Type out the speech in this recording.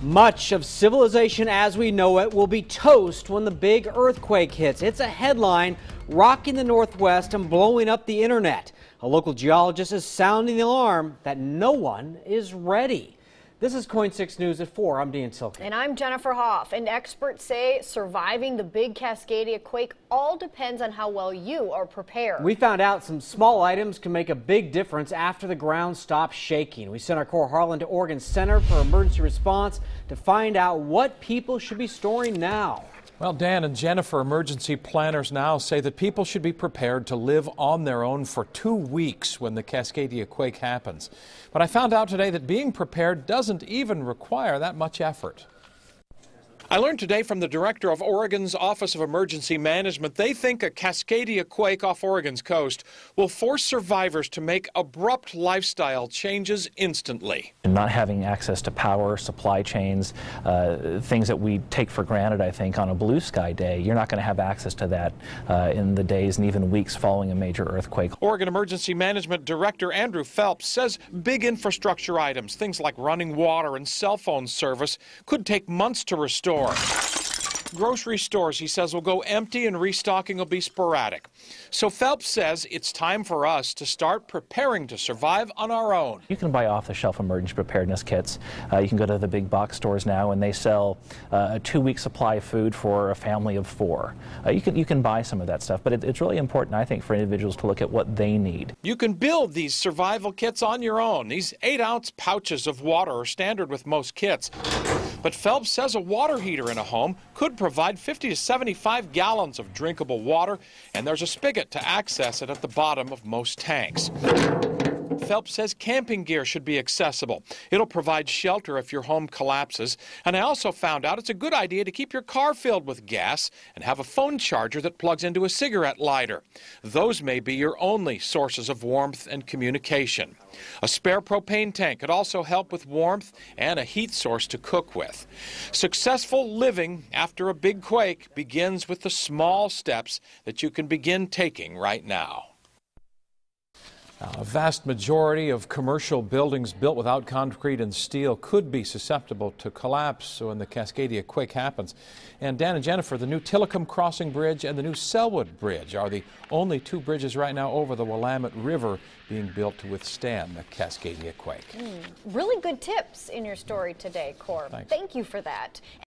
Much of civilization as we know it will be toast when the big earthquake hits. It's a headline rocking the Northwest and blowing up the internet. A local geologist is sounding the alarm that no one is ready. This is KOIN 6 News at 4. I'm Dean Silky. And I'm Jennifer Hoff. And experts say surviving the big Cascadia quake all depends on how well you are prepared. We found out some small items can make a big difference after the ground stops shaking. We sent our Cor Harlan to Oregon Center for Emergency Response to find out what people should be storing now. Well, Dan and Jennifer, emergency planners now say that people should be prepared to live on their own for 2 weeks when the Cascadia quake happens. But I found out today that being prepared doesn't even require that much effort. I learned today from the director of Oregon's Office of Emergency Management, they think a Cascadia quake off Oregon's coast will force survivors to make abrupt lifestyle changes instantly. And not having access to power, supply chains, things that we take for granted, I think, on a blue sky day, you're not going to have access to that in the days and even weeks following a major earthquake. Oregon Emergency Management Director Andrew Phelps says big infrastructure items, things like running water and cell phone service, could take months to restore. Grocery stores, he says, will go empty and restocking will be sporadic. So Phelps says it's time for us to start preparing to survive on our own. You can buy off-the-shelf emergency preparedness kits. You can go to the big box stores now and they sell a 2-week supply of food for a family of 4. You can buy some of that stuff, but it's really important, I think, for individuals to look at what they need. You can build these survival kits on your own. These 8-ounce pouches of water are standard with most kits. But Phelps says a water heater in a home could provide 50 to 75 gallons of drinkable water, and there's a spigot to access it at the bottom of most tanks. Phelps says camping gear should be accessible. It'll provide shelter if your home collapses. And I also found out it's a good idea to keep your car filled with gas and have a phone charger that plugs into a cigarette lighter. Those may be your only sources of warmth and communication. A spare propane tank could also help with warmth and a heat source to cook with. Successful living after a big quake begins with the small steps that you can begin taking right now. A vast majority of commercial buildings built without concrete and steel could be susceptible to collapse when the Cascadia quake happens. And Dan and Jennifer, the new Tillicum Crossing Bridge and the new Selwood Bridge are the only 2 bridges right now over the Willamette River being built to withstand the Cascadia quake. Really good tips in your story today, Cor. Thanks. Thank you for that.